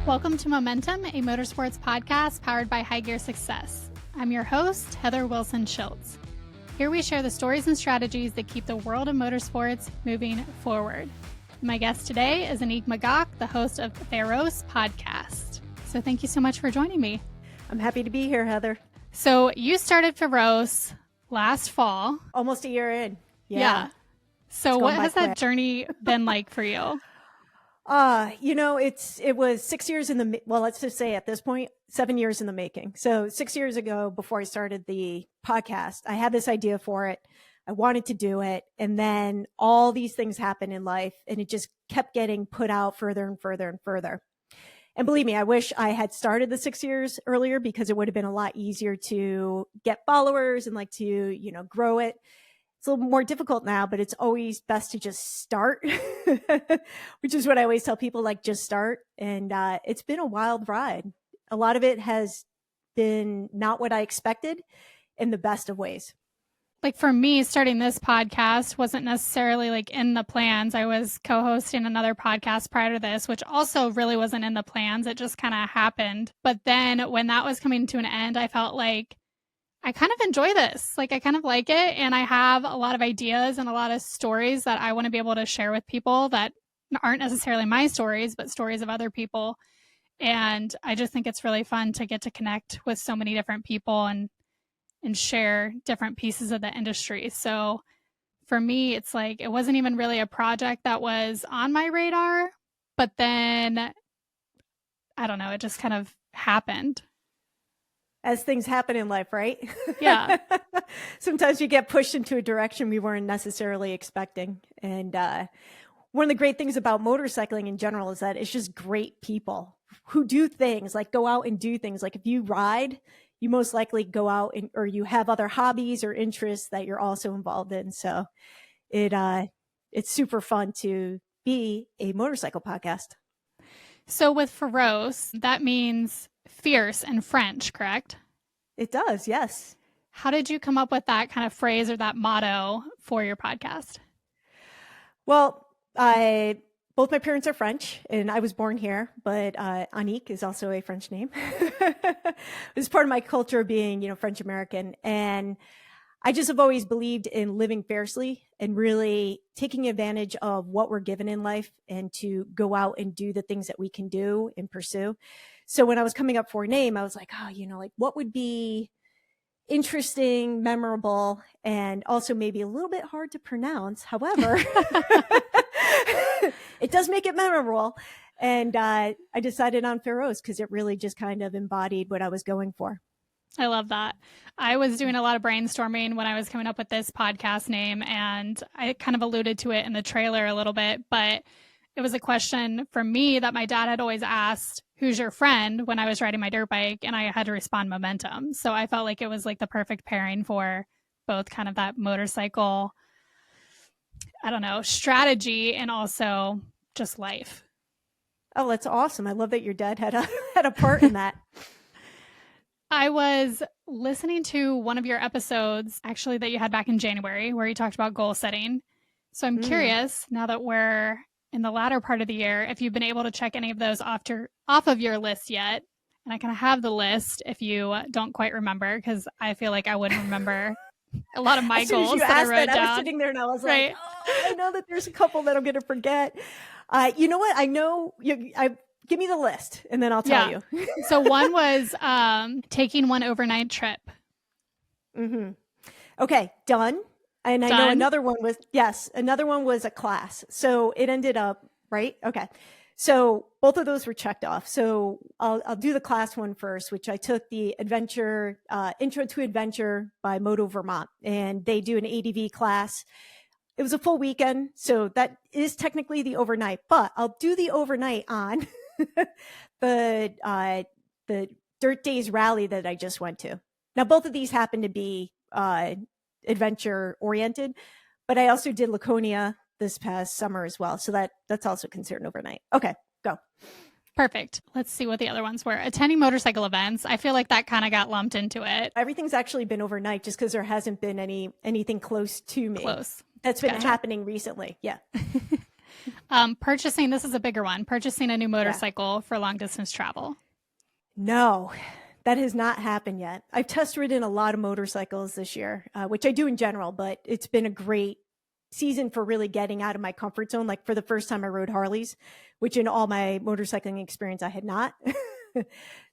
Welcome to Momentum, a motorsports podcast powered by High Gear Success. I'm your host, Heather Wilson Schiltz. Here we share the stories and strategies that keep the world of motorsports moving forward. My guest today is Annick Magac, the host of FÉROCE Podcast. So thank you so much for joining me. I'm happy to be here, Heather. So you started FÉROCE last fall. Almost a year in. Yeah. So what has that journey been like for you? It was 6 years let's just say at this point, 7 years in the making. So 6 years ago, before I started the podcast, I had this idea for it. I wanted to do it. And then all these things happened in life and it just kept getting put out further and further and further. And believe me, I wish I had started the 6 years earlier because it would have been a lot easier to get followers and grow it. It's a little more difficult now, but it's always best to just start, which is what I always tell people, just start. And it's been a wild ride. A lot of it has been not what I expected in the best of ways. Like for me, starting this podcast wasn't necessarily in the plans. I was co-hosting another podcast prior to this, which also really wasn't in the plans. It just kind of happened. But then when that was coming to an end, I felt like I kind of enjoy this. I kind of like it. And I have a lot of ideas and a lot of stories that I want to be able to share with people that aren't necessarily my stories, but stories of other people. And I just think it's really fun to get to connect with so many different people and share different pieces of the industry. So for me, it's it wasn't even really a project that was on my radar, but then I don't know, it just kind of happened. As things happen in life, right? Yeah. Sometimes you get pushed into a direction we weren't necessarily expecting. And one of the great things about motorcycling in general is that it's just great people who do things, go out and do things. If you ride, you most likely go out or you have other hobbies or interests that you're also involved in. So it's super fun to be a motorcycle podcast. So with FÉROCE, that means fierce in French, correct? It does, yes. How did you come up with that kind of phrase or that motto for your podcast? Well, both my parents are French and I was born here, but Annick is also a French name. It's part of my culture being, French American. And I just have always believed in living fiercely and really taking advantage of what we're given in life and to go out and do the things that we can do and pursue. So when I was coming up for a name, I was like, what would be interesting, memorable, and also maybe a little bit hard to pronounce. However, it does make it memorable. And I decided on FÉROCE because it really just kind of embodied what I was going for. I love that. I was doing a lot of brainstorming when I was coming up with this podcast name, and I kind of alluded to it in the trailer a little bit, but it was a question from me that my dad had always asked, who's your friend, when I was riding my dirt bike, and I had to respond Momentum. So I felt like it was the perfect pairing for both kind of that motorcycle, strategy and also just life. Oh, that's awesome. I love that your dad had a part in that. I was listening to one of your episodes, actually, that you had back in January, where you talked about goal setting. So I'm curious, now that we're in the latter part of the year, if you've been able to check any of those off of your list yet. And I kind of have the list if you don't quite remember, because I feel like I wouldn't remember a lot of my goals that I wrote down. I was sitting there and I was like, I know that there's a couple that I'm going to forget. You know what? I know give me the list and then I'll tell you. So one was taking one overnight trip. Mm-hmm. Okay, done. And I know another one was a class. So it ended up, right? Okay. So both of those were checked off. So I'll do the class one first, which I took the adventure, Intro to Adventure by Moto Vermont. And they do an ADV class. It was a full weekend. So that is technically the overnight, but I'll do the overnight on the Dirt Days rally that I just went to. Now, both of these happen to be adventure oriented, but I also did Laconia this past summer as well. So that's also considered overnight. Okay, go. Perfect. Let's see what the other ones were. Attending motorcycle events. I feel like that kind of got lumped into it. Everything's actually been overnight just because there hasn't been anything close to me. Close. That's been happening recently. Yeah. Purchasing, this is a bigger one, purchasing a new motorcycle for long distance travel. No, that has not happened yet. I've test ridden a lot of motorcycles this year, which I do in general, but it's been a great season for really getting out of my comfort zone. Like for the first time I rode Harleys, which in all my motorcycling experience, I had not.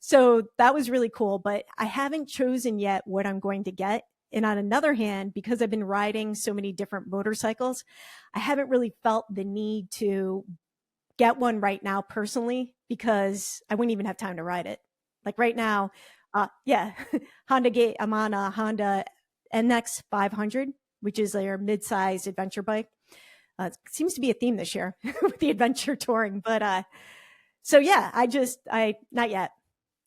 So that was really cool, but I haven't chosen yet what I'm going to get. And on another hand, because I've been riding so many different motorcycles, I haven't really felt the need to get one right now personally, because I wouldn't even have time to ride it. Like right now, I'm on a Honda NX 500, which is their mid-sized adventure bike. It seems to be a theme this year with the adventure touring. But not yet.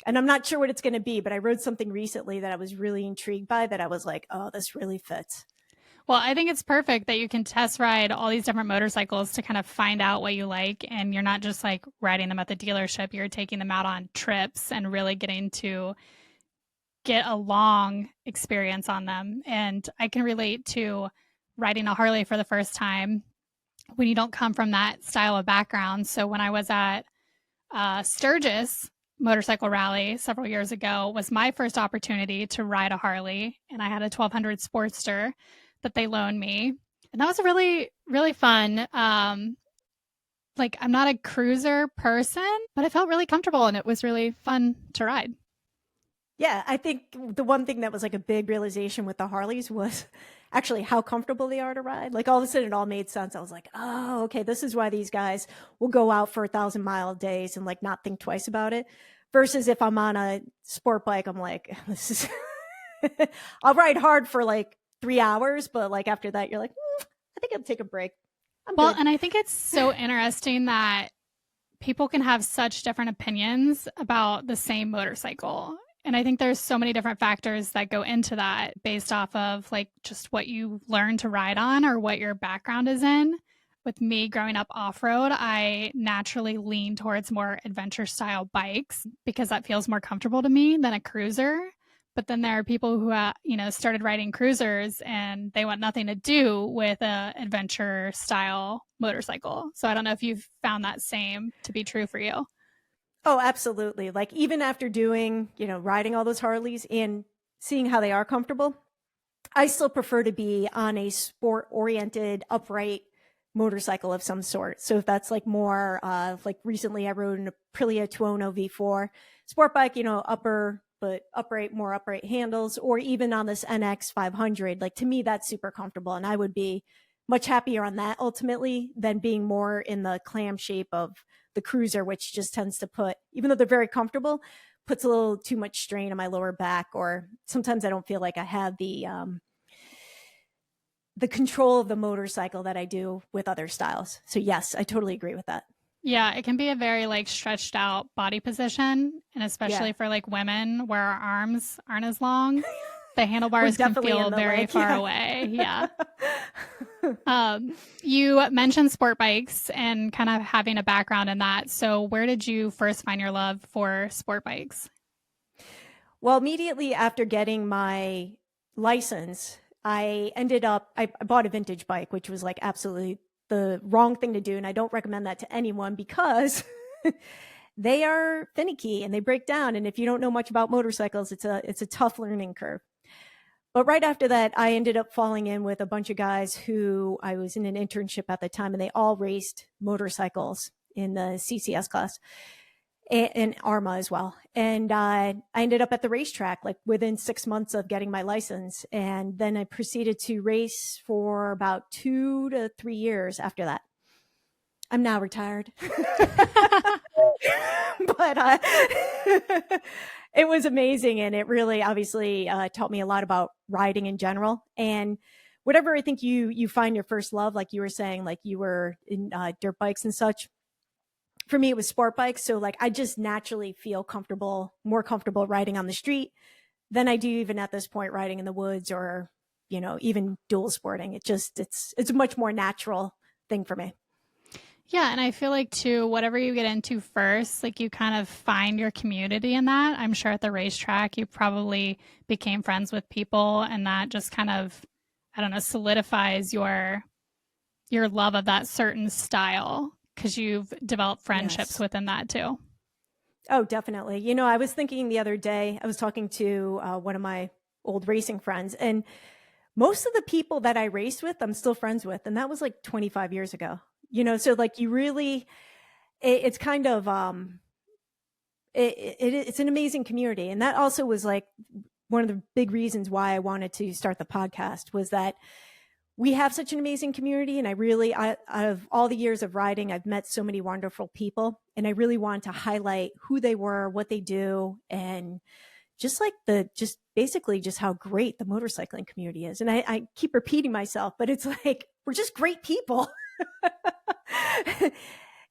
And I'm not sure what it's going to be, but I rode something recently that I was really intrigued by, that I was like, oh, this really fits. Well, I think it's perfect that you can test ride all these different motorcycles to kind of find out what you like. And you're not just like riding them at the dealership. You're taking them out on trips and really getting to get a long experience on them. And I can relate to riding a Harley for the first time when you don't come from that style of background. So when I was at Sturgis motorcycle rally several years ago was my first opportunity to ride a Harley. And I had a 1200 Sportster that they loaned me. And that was really, really fun. Like I'm not a cruiser person, but I felt really comfortable and it was really fun to ride. Yeah, I think the one thing that was like a big realization with the Harleys was actually how comfortable they are to ride. Like all of a sudden it all made sense. I was like, oh, okay, this is why these guys will go out for 1,000-mile days and like not think twice about it. Versus if I'm on a sport bike, I'm like, this is, I'll ride hard for like 3 hours, but like after that, you're like, I think I'll take a break. Well, and I think it's so interesting that people can have such different opinions about the same motorcycle. And I think there's so many different factors that go into that based off of like just what you learn to ride on or what your background is in. With me growing up off-road, I naturally lean towards more adventure style bikes because that feels more comfortable to me than a cruiser. But then there are people who, started riding cruisers and they want nothing to do with a adventure style motorcycle. So I don't know if you've found that same to be true for you. Oh, absolutely. Like even after doing, riding all those Harleys and seeing how they are comfortable, I still prefer to be on a sport oriented upright motorcycle of some sort. So if that's like more like recently I rode an Aprilia Tuono V4 sport bike, more upright handles, or even on this NX 500, like to me, that's super comfortable. And I would be much happier on that ultimately than being more in the clam shape of the cruiser, which just tends to put, even though they're very comfortable, puts a little too much strain on my lower back, or sometimes I don't feel like I have the control of the motorcycle that I do with other styles. So yes, I totally agree with that. Yeah, it can be a very like stretched out body position. And especially for like women where our arms aren't as long, the handlebars can feel very far away. Yeah. You mentioned sport bikes and kind of having a background in that. So where did you first find your love for sport bikes? Well, immediately after getting my license, I bought a vintage bike, which was like absolutely the wrong thing to do. And I don't recommend that to anyone because they are finicky and they break down. And if you don't know much about motorcycles, it's a tough learning curve. But right after that, I ended up falling in with a bunch of guys who I was in an internship at the time, and they all raced motorcycles in the CCS class and ARMA as well. And I ended up at the racetrack like within 6 months of getting my license. And then I proceeded to race for about 2 to 3 years after that. I'm now retired. But it was amazing. And it really obviously taught me a lot about riding in general. And whatever I think you find your first love, like you were saying, like you were in dirt bikes and such. For me, it was sport bikes. So like I just naturally feel more comfortable riding on the street than I do even at this point riding in the woods or, even dual sporting. It's a much more natural thing for me. Yeah. And I feel like too, whatever you get into first, like you kind of find your community in that. I'm sure at the racetrack, you probably became friends with people and that just kind of, I don't know, solidifies your your love of that certain style because you've developed friendships within that too. Oh, definitely. You know, I was thinking the other day, I was talking to one of my old racing friends, and most of the people that I raced with, I'm still friends with. And that was like 25 years ago, you know, so like you really, it's kind of, it's an amazing community. And that also was like one of the big reasons why I wanted to start the podcast, was that we have such an amazing community. And out of all the years of riding, I've met so many wonderful people, and I really want to highlight who they were, what they do, and just like basically how great the motorcycling community is. And I keep repeating myself, but it's like, we're just great people.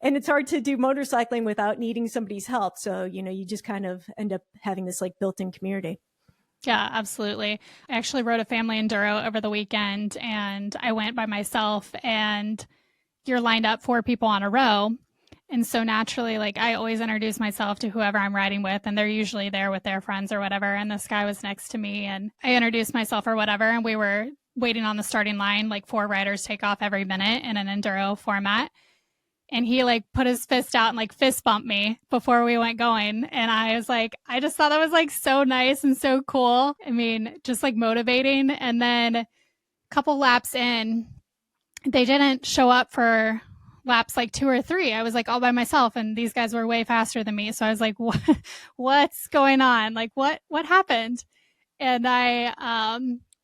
And it's hard to do motorcycling without needing somebody's help. So, you know, you just kind of end up having this like built-in community. Yeah, absolutely. I actually rode a family enduro over the weekend, and I went by myself, and you're lined up 4 people on a row. And so naturally, like, I always introduce myself to whoever I'm riding with, and they're usually there with their friends or whatever. And this guy was next to me, and I introduced myself or whatever. And we were waiting on the starting line, like 4 riders take off every minute in an enduro format. And he like put his fist out and like fist bumped me before we went going. And I was like, I just thought that was like so nice and so cool. I mean, just like motivating. And then a couple laps in, they didn't show up for laps like 2 or 3. I was like all by myself, and these guys were way faster than me. So I was like, what's going on? Like, what happened? And I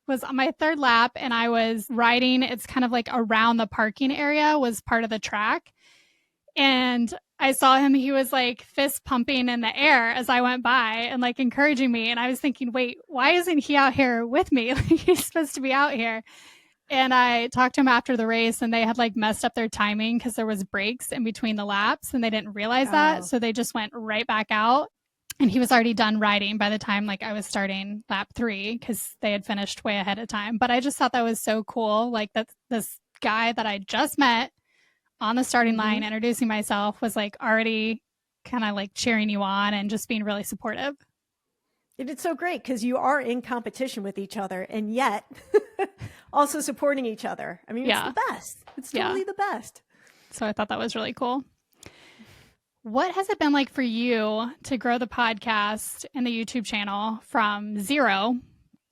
was on my 3rd lap, and I was riding. It's kind of like around the parking area was part of the track. And I saw him, he was like fist pumping in the air as I went by and like encouraging me. And I was thinking, wait, why isn't he out here with me? Like, he's supposed to be out here. And I talked to him after the race, and they had like messed up their timing because there was breaks in between the laps, and they didn't realize that. So they just went right back out, and he was already done riding by the time like I was starting lap 3 because they had finished way ahead of time. But I just thought that was so cool. Like, that this guy that I just met on the starting line, introducing myself, was like already kind of like cheering you on and just being really supportive. It's so great because you are in competition with each other, and yet also supporting each other. I mean, it's the best. It's totally the best. So I thought that was really cool. What has it been like for you to grow the podcast and the YouTube channel from 0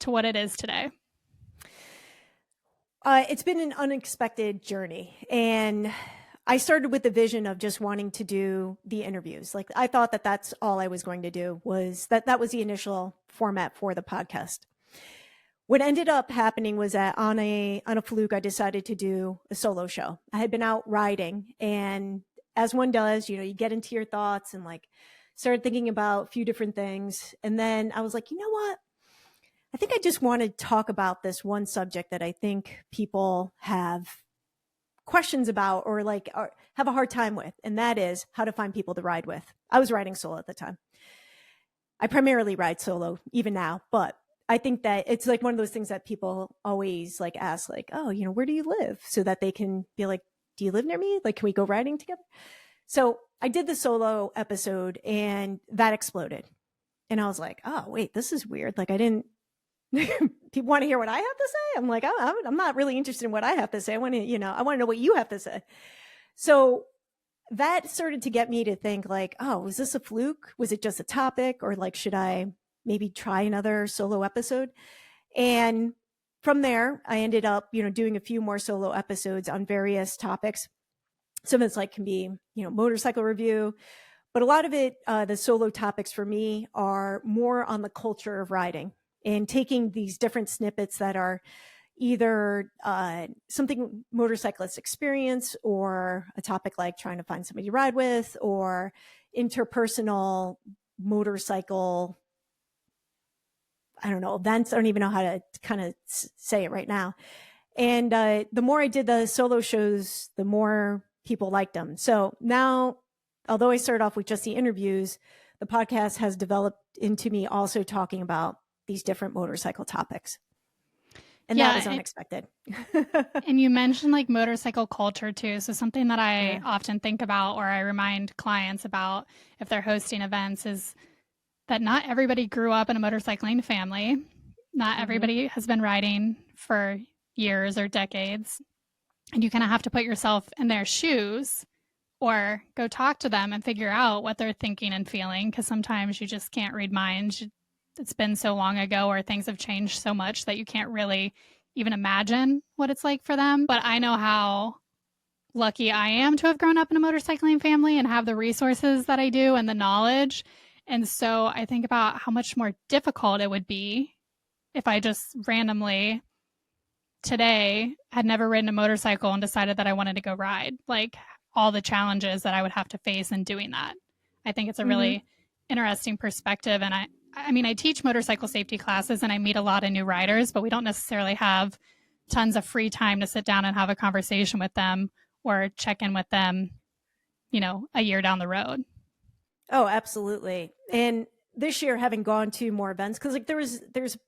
to what it is today? It's been an unexpected journey, and I started with the vision of just wanting to do the interviews. Like, I thought that that's all I was going to do, was that was the initial format for the podcast. What ended up happening was that on a fluke, I decided to do a solo show. I had been out riding, and as one does, you know, you get into your thoughts and like started thinking about a few different things. And then I was like, you know what? I think I just want to talk about this one subject that I think people have questions about or have a hard time with. And that is how to find people to ride with. I was riding solo at the time. I primarily ride solo even now, but I think that it's like one of those things that people always like ask, like, oh, you know, where do you live? So that they can be like, do you live near me? Like, can we go riding together? So I did the solo episode, and that exploded. And I was like, oh, wait, this is weird. Like, I didn't, people want to hear what I have to say. I'm like, I'm not really interested in what I have to say. I want to know what you have to say. So that started to get me to think like, oh, was this a fluke? Was it just a topic? Or like, should I maybe try another solo episode? And from there, I ended up, doing a few more solo episodes on various topics. Some of it's like can be, motorcycle review, but a lot of it, the solo topics for me are more on the culture of riding and taking these different snippets that are either something motorcyclists experience, or a topic like trying to find somebody to ride with, or interpersonal motorcycle, I don't know, events. I don't even know how to kind of say it right now. And the more I did the solo shows, the more people liked them. So now, although I started off with just the interviews, the podcast has developed into me also talking about these different motorcycle topics. And that was unexpected. And you mentioned like motorcycle culture too. So something that I often think about, or I remind clients about if they're hosting events, is that not everybody grew up in a motorcycling family. Not everybody has been riding for years or decades. And you kind of have to put yourself in their shoes or go talk to them and figure out what they're thinking and feeling, because sometimes you just can't read minds. It's been so long ago, or things have changed so much that you can't really even imagine what it's like for them. But I know how lucky I am to have grown up in a motorcycling family and have the resources that I do and the knowledge. And so I think about how much more difficult it would be if I just randomly today had never ridden a motorcycle and decided that I wanted to go ride, like all the challenges that I would have to face in doing that. I think it's a really interesting perspective. And I mean, I teach motorcycle safety classes and I meet a lot of new riders, but we don't necessarily have tons of free time to sit down and have a conversation with them or check in with them, you know, a year down the road. Oh, absolutely. And this year, having gone to more events, because like there's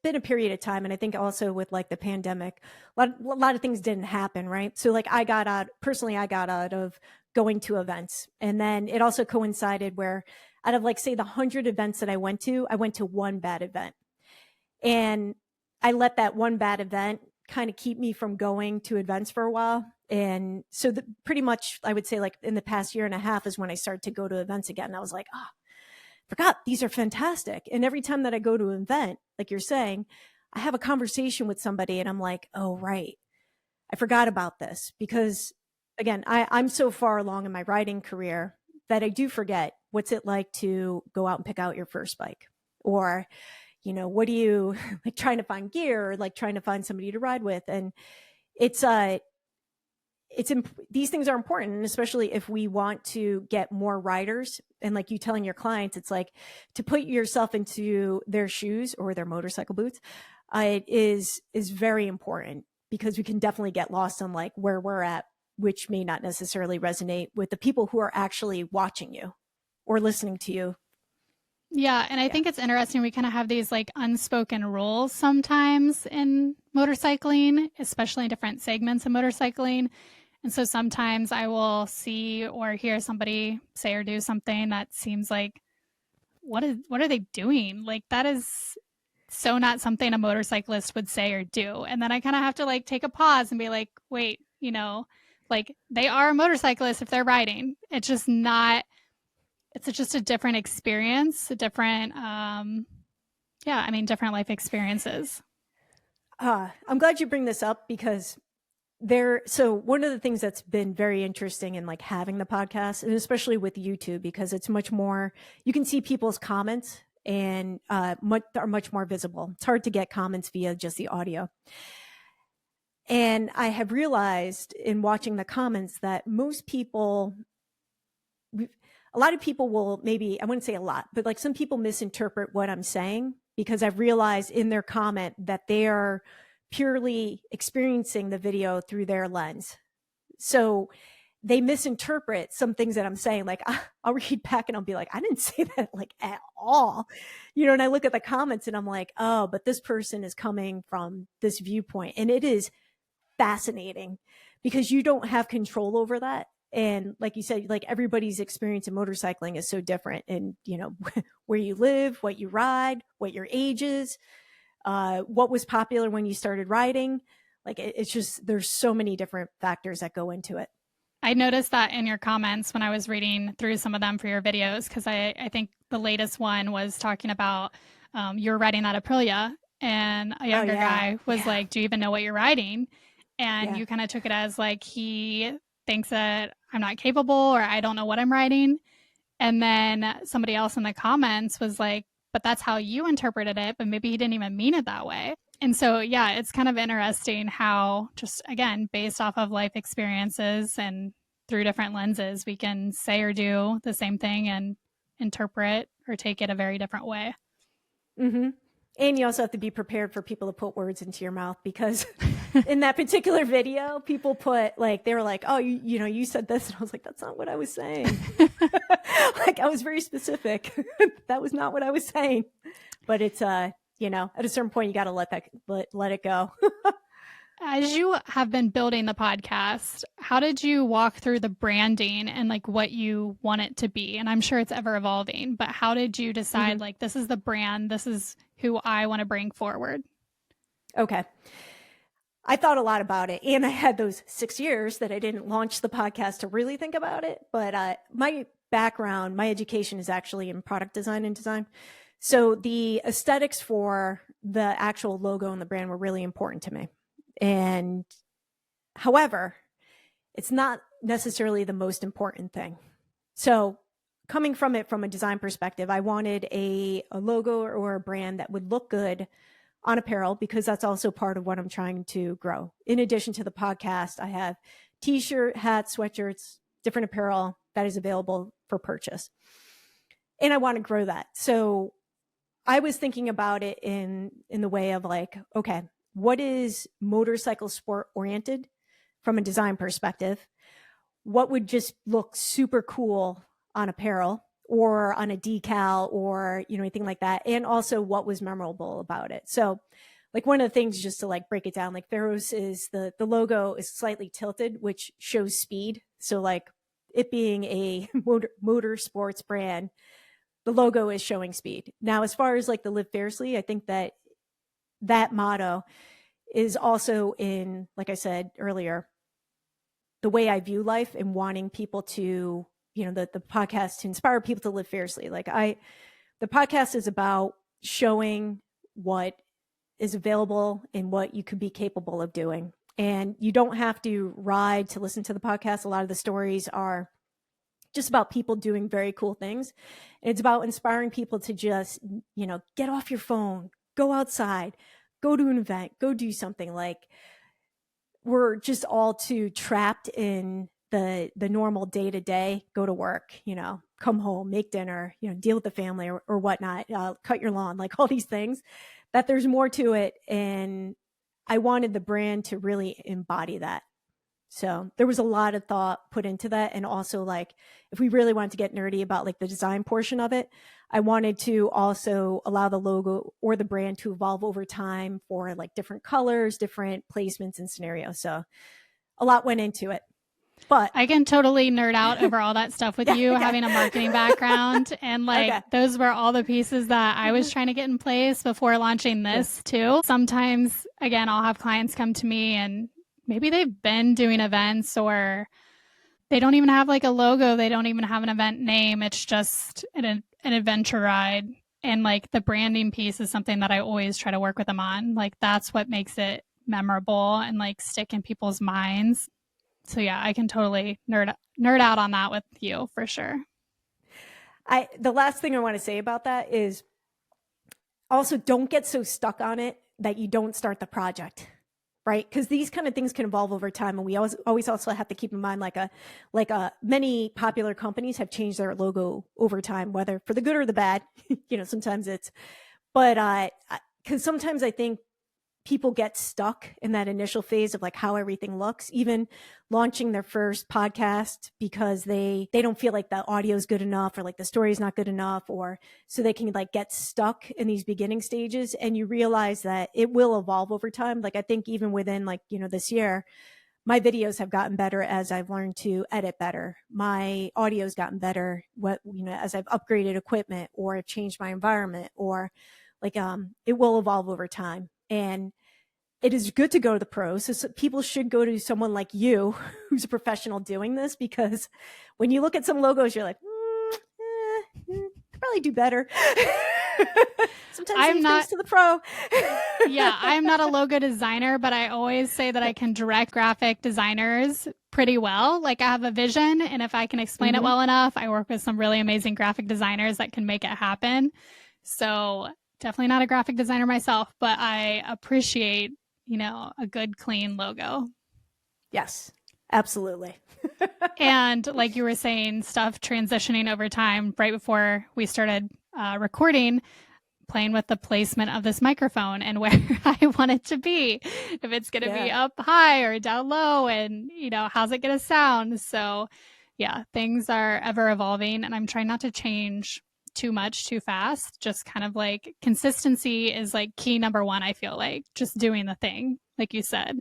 been a period of time, and I think also with like the pandemic, a lot of things didn't happen, right? So like I got out of going to events, and then it also coincided where out of like say the 100 events that I went to one bad event, and I let that one bad event kind of keep me from going to events for a while. And so pretty much I would say like in the past year and a half is when I started to go to events again. And I was like, forgot these are fantastic. And every time that I go to an event, like you're saying, I have a conversation with somebody and I'm like, oh, right. I forgot about this because again, I'm so far along in my riding career that I do forget what's it like to go out and pick out your first bike, or, you know, what do you like trying to find gear, or like trying to find somebody to ride with. And these things are important, and especially if we want to get more riders. And like you telling your clients, it's like to put yourself into their shoes or their motorcycle boots. It is very important, because we can definitely get lost on like where we're at, which may not necessarily resonate with the people who are actually watching you or listening to you. Yeah. And I think it's interesting. We kind of have these like unspoken rules sometimes in motorcycling, especially in different segments of motorcycling. And so sometimes I will see or hear somebody say or do something that seems like, what are they doing? Like that is so not something a motorcyclist would say or do. And then I kind of have to like take a pause and be like, wait, you know, like they are a motorcyclist if they're riding. It's just not, it's just a different experience, a different, different life experiences. I'm glad you bring this up, because so one of the things that's been very interesting in like having the podcast, and especially with YouTube, because it's much more, you can see people's comments and are much more visible. It's hard to get comments via just the audio. And I have realized in watching the comments that most people, a lot of people will maybe, I wouldn't say a lot, but like some people misinterpret what I'm saying, because I've realized in their comment that they are purely experiencing the video through their lens. So they misinterpret some things that I'm saying. Like I'll read back and I'll be like, I didn't say that like at all, you know, and I look at the comments and I'm like, oh, but this person is coming from this viewpoint. And it is fascinating, because you don't have control over that. And like you said, like everybody's experience in motorcycling is so different. And, you know, where you live, what you ride, what your age is, what was popular when you started riding. Like it's just, there's so many different factors that go into it. I noticed that in your comments when I was reading through some of them for your videos, because I think the latest one was talking about you were riding that Aprilia, and a younger guy was like, do you even know what you're riding? And you kind of took it as like, he thinks that I'm not capable, or I don't know what I'm riding. And then somebody else in the comments was like, but that's how you interpreted it, but maybe he didn't even mean it that way. And so, yeah, it's kind of interesting how just, again, based off of life experiences and through different lenses, we can say or do the same thing and interpret or take it a very different way. Mm-hmm. And you also have to be prepared for people to put words into your mouth, because in that particular video, people put like, they were like, oh, you know, you said this. And I was like, that's not what I was saying. Like I was very specific. That was not what I was saying. But it's, you know, at a certain point, you got to let it go. As you have been building the podcast, how did you walk through the branding and like what you want it to be? And I'm sure it's ever evolving, but how did you decide like, this is the brand, this is who I want to bring forward? Okay. I thought a lot about it, and I had those 6 years that I didn't launch the podcast to really think about it. But my background, my education is actually in product design and design. So the aesthetics for the actual logo and the brand were really important to me. And however, it's not necessarily the most important thing. So coming from it from a design perspective, I wanted a logo or a brand that would look good on apparel, because that's also part of what I'm trying to grow. In addition to the podcast, I have t-shirt, hats, sweatshirts, different apparel that is available for purchase. And I want to grow that. So I was thinking about it in the way of like, okay, what is motorcycle sport oriented from a design perspective? What would just look super cool on apparel or on a decal or, anything like that? And also what was memorable about it. So like one of the things, just to like break it down, like FÉROCE is the logo is slightly tilted, which shows speed. So like it being a motor sports brand, the logo is showing speed. Now, as far as like the Live Fiercely, I think that motto is also in, like I said earlier, the way I view life and wanting people to, the podcast to inspire people to live fiercely. The podcast is about showing what is available and what you could be capable of doing. And you don't have to ride to listen to the podcast. A lot of the stories are just about people doing very cool things. And it's about inspiring people to just, get off your phone, go outside, go to an event, go do something. Like we're just all too trapped in the normal day to day, go to work, come home, make dinner, deal with the family or whatnot, cut your lawn, like all these things, that there's more to it. And I wanted the brand to really embody that. So there was a lot of thought put into that. And also like, if we really wanted to get nerdy about like the design portion of it, I wanted to also allow the logo or the brand to evolve over time for like different colors, different placements and scenarios. So a lot went into it. But I can totally nerd out over all that stuff with you having a marketing background. And like, those were all the pieces that I was trying to get in place before launching this too. Sometimes, again, I'll have clients come to me and maybe they've been doing events or they don't even have like a logo. They don't even have an event name. It's just an adventure ride. And like the branding piece is something that I always try to work with them on. Like that's what makes it memorable and like stick in people's minds. So yeah, I can totally nerd out on that with you for sure. The last thing I want to say about that is also don't get so stuck on it that you don't start the project, right? Because these kind of things can evolve over time. And we always also have to keep in mind, many popular companies have changed their logo over time, whether for the good or the bad, sometimes but because sometimes I think people get stuck in that initial phase of like how everything looks, even launching their first podcast because they don't feel like the audio is good enough or like the story is not good enough, or so they can like get stuck in these beginning stages. And you realize that it will evolve over time. Like I think even within this year, my videos have gotten better as I've learned to edit better. My audio's gotten better as I've upgraded equipment or I've changed my environment, or it will evolve over time. And it is good to go to the pros. So people should go to someone like you who's a professional doing this, because when you look at some logos, you're like, could probably do better. Sometimes I'm not to the pro. Yeah, I'm not a logo designer, but I always say that I can direct graphic designers pretty well. Like I have a vision, and if I can explain it well enough, I work with some really amazing graphic designers that can make it happen. So definitely not a graphic designer myself, but I appreciate, a good, clean logo. Yes, absolutely. And like you were saying, stuff transitioning over time. Right before we started recording, playing with the placement of this microphone and where I want it to be. If it's going to be up high or down low, and, how's it going to sound? So yeah, things are ever evolving, and I'm trying not to change too much too fast. Just kind of like consistency is like key number one. I feel like just doing the thing, like you said,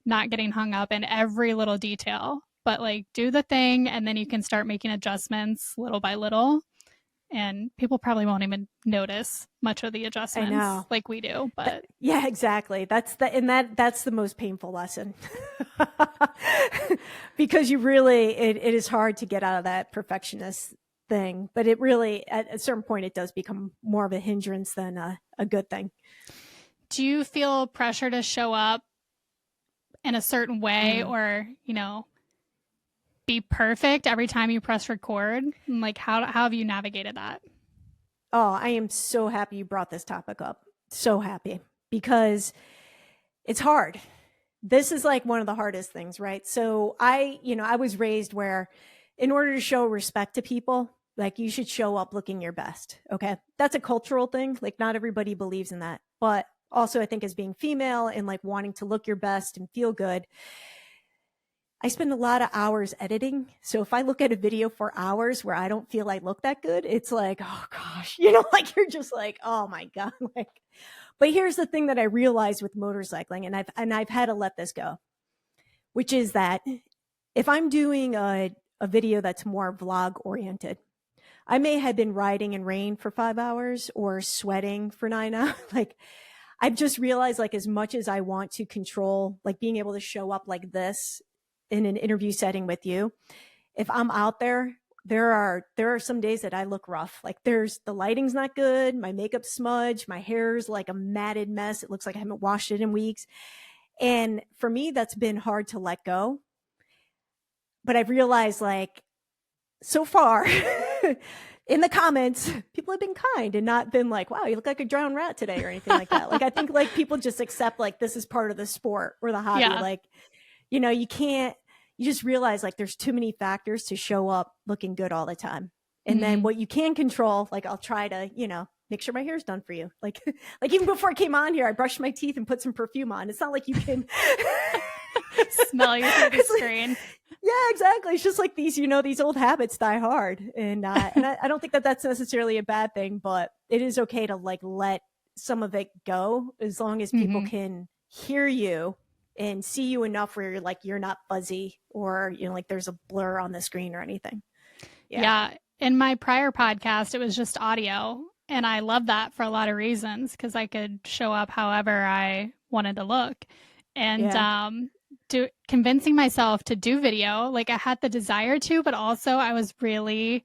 not getting hung up in every little detail, but like do the thing, and then you can start making adjustments little by little. and people probably won't even notice much of the adjustments like we do. But yeah, exactly. That's the most painful lesson because you really, it is hard to get out of that perfectionist thing, but it really, at a certain point, it does become more of a hindrance than a good thing. Do you feel pressure to show up in a certain way or, you know, be perfect every time you press record? And like, how have you navigated that? Oh, I am so happy you brought this topic up. So happy, because it's hard. This is like one of the hardest things, right? So I was raised where in order to show respect to people, like you should show up looking your best. Okay. That's a cultural thing. Like not everybody believes in that, but also I think as being female and like wanting to look your best and feel good, I spend a lot of hours editing. So if I look at a video for hours where I don't feel I look that good, it's like, oh gosh, like you're just like, oh my God. Like, but here's the thing that I realized with motorcycling, and I've had to let this go, which is that if I'm doing a video that's more vlog oriented, I may have been riding in rain for 5 hours or sweating for 9 hours. Like I've just realized, like, as much as I want to control, like being able to show up like this in an interview setting with you, if I'm out there, there are some days that I look rough. Like the lighting's not good. My makeup's smudged. My hair's like a matted mess. It looks like I haven't washed it in weeks. And for me, that's been hard to let go. But I've realized, like, so far in the comments, people have been kind and not been like, wow, you look like a drowned rat today or anything like that. Like, I think like people just accept like this is part of the sport or the hobby. Yeah. Like, you just realize like there's too many factors to show up looking good all the time. And then what you can control, like I'll try to, make sure my hair's done for you. Like even before I came on here, I brushed my teeth and put some perfume on. It's not like you can smell you through the screen. Yeah, exactly. It's just like these old habits die hard. And I don't think that that's necessarily a bad thing, but it is okay to like let some of it go as long as people can hear you and see you enough where you're not fuzzy or, like there's a blur on the screen or anything. Yeah. In my prior podcast, it was just audio. And I love that for a lot of reasons because I could show up however I wanted to look. And convincing myself to do video, like I had the desire to, but also I was really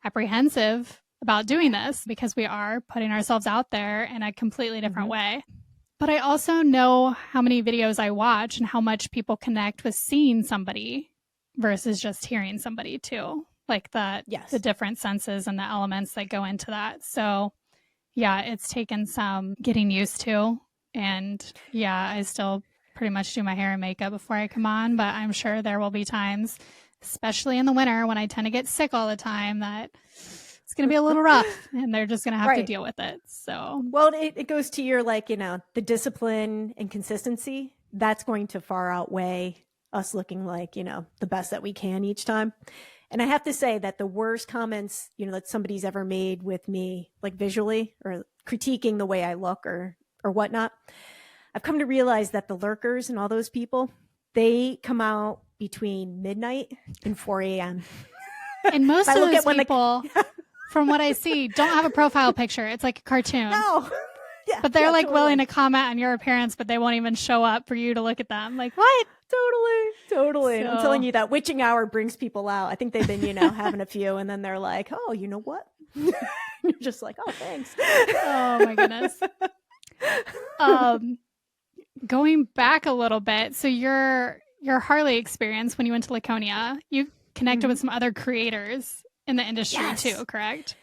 apprehensive about doing this because we are putting ourselves out there in a completely different way. But I also know how many videos I watch and how much people connect with seeing somebody versus just hearing somebody too. Like the different senses and the elements that go into that. So yeah, it's taken some getting used to. And yeah, I still pretty much do my hair and makeup before I come on, but I'm sure there will be times, especially in the winter when I tend to get sick all the time, that it's going to be a little rough and they're just going to have to deal with it. So, well, it goes to your, like, the discipline and consistency that's going to far outweigh us looking like, the best that we can each time. And I have to say that the worst comments, that somebody's ever made with me, like visually or critiquing the way I look or whatnot, I've come to realize that the lurkers and all those people, they come out between midnight and 4 a.m. And most of those people, from what I see, don't have a profile picture. It's like a cartoon. No. Yeah, but they're willing to comment on your appearance, but they won't even show up for you to look at them. Like, what? Totally. So, I'm telling you that witching hour brings people out. I think they've been, having a few, and then they're like, oh, you know what? You're just like, oh, thanks. Oh my goodness. Going back a little bit, so your Harley experience when you went to Laconia, you connected with some other creators in the industry too, correct?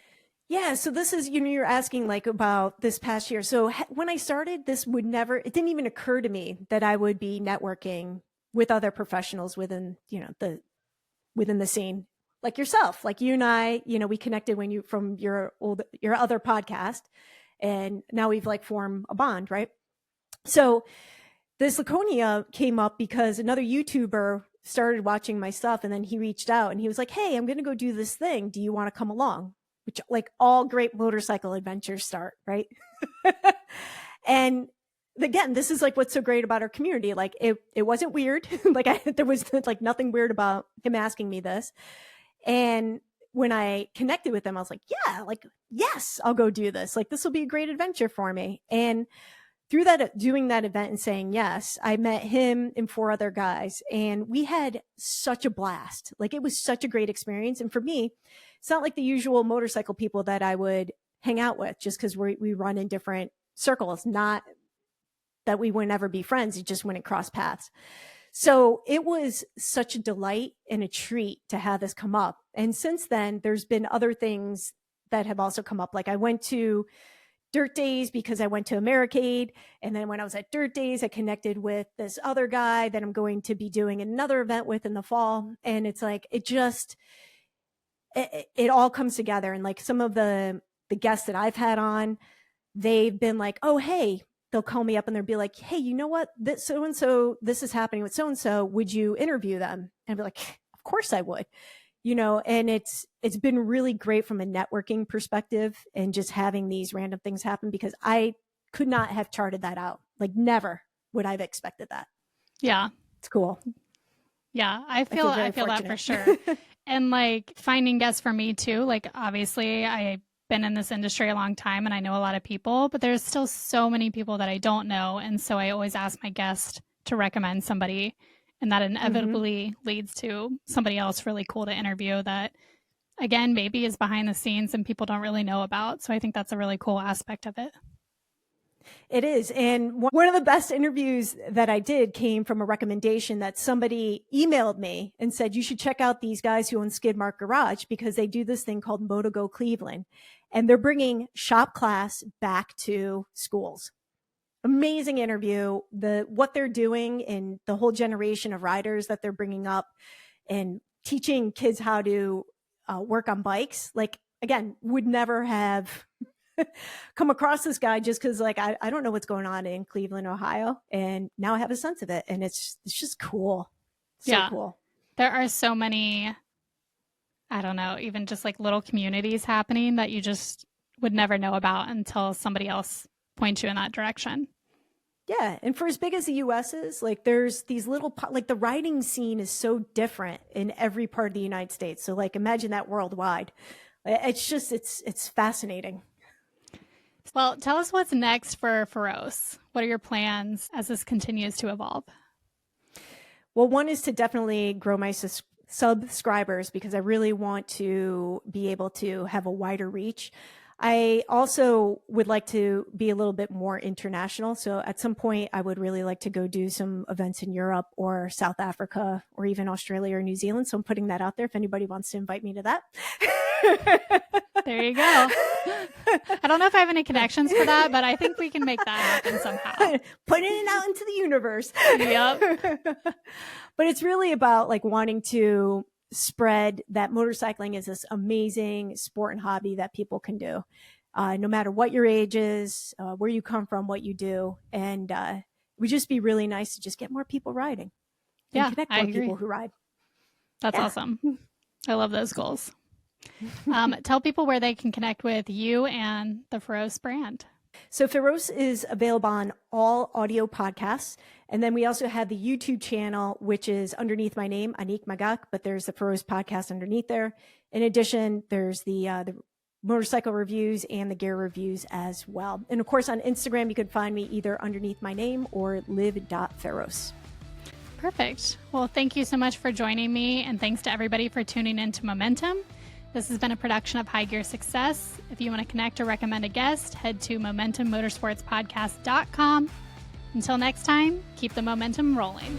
Yeah. So this is, you're asking like about this past year. So when I started, it didn't even occur to me that I would be networking with other professionals within, within the scene, like yourself, like you and I, we connected from your other podcast, and now we've like formed a bond, right? So this Laconia came up because another YouTuber started watching my stuff, and then he reached out and he was like, hey, I'm going to go do this thing. Do you want to come along? Which, like, all great motorcycle adventures start, right? And again, this is like what's so great about our community. Like it wasn't weird. Like there was like nothing weird about him asking me this. And when I connected with him, I was like, yeah, like, yes, I'll go do this. Like, this will be a great adventure for me. And through that, doing that event and saying yes, I met him and 4 other guys, and we had such a blast. Like, it was such a great experience. And for me, it's not like the usual motorcycle people that I would hang out with just because we run in different circles, not that we would never be friends. It just wouldn't cross paths. So it was such a delight and a treat to have this come up. And since then, there's been other things that have also come up. Like, I went to Dirt Days because I went to Americade. And then when I was at Dirt Days, I connected with this other guy that I'm going to be doing another event with in the fall. And it's like, it all comes together. And like some of the guests that I've had on, they've been like, oh, hey, they'll call me up and they'll be like, hey, you know what? This so-and-so, this is happening with so-and-so. Would you interview them? And I'd be like, of course I would. And it's been really great from a networking perspective and just having these random things happen, because I could not have charted that out. Like, never would I have expected that. Yeah. It's cool. Yeah. I feel that for sure. And like finding guests for me too. Like, obviously I've been in this industry a long time and I know a lot of people, but there's still so many people that I don't know. And so I always ask my guest to recommend somebody. And that inevitably leads to somebody else really cool to interview that, again, maybe is behind the scenes and people don't really know about. So I think that's a really cool aspect of it. It is. And one of the best interviews that I did came from a recommendation that somebody emailed me and said, you should check out these guys who own Skidmark Garage because they do this thing called Moto Go Cleveland. And they're bringing shop class back to schools. Amazing interview. What they're doing and the whole generation of riders that they're bringing up and teaching kids how to work on bikes. Like, again, would never have come across this guy just because, like, I don't know what's going on in Cleveland, Ohio, and now I have a sense of it, and it's just cool. So cool. There are so many, I don't know, even just like little communities happening that you just would never know about until somebody else points you in that direction. Yeah. And for as big as the US is, like, there's these little, like, the riding scene is so different in every part of the United States. So, like, imagine that worldwide. It's just, it's fascinating. Well, tell us what's next for FÉROCE. What are your plans as this continues to evolve? Well, one is to definitely grow my subscribers because I really want to be able to have a wider reach. I also would like to be a little bit more international. So at some point, I would really like to go do some events in Europe or South Africa or even Australia or New Zealand. So I'm putting that out there if anybody wants to invite me to that. There you go. I don't know if I have any connections for that, but I think we can make that happen somehow. Putting it out into the universe. Yep. But it's really about like wanting to spread that motorcycling is this amazing sport and hobby that people can do, no matter what your age is, where you come from, what you do. And it would just be really nice to just get more people riding. And connect more people who ride. That's awesome. I love those goals. Tell people where they can connect with you and the FÉROCE brand. So FÉROCE is available on all audio podcasts. And then we also have the YouTube channel, which is underneath my name, Annick Magac, but there's the FÉROCE podcast underneath there. In addition, there's the motorcycle reviews and the gear reviews as well. And of course, on Instagram, you can find me either underneath my name or live.féroce. Perfect. Well, thank you so much for joining me. And thanks to everybody for tuning in to Momentum. This has been a production of High Gear Success. If you want to connect or recommend a guest, head to MomentumMotorsportsPodcast.com. Until next time, keep the momentum rolling.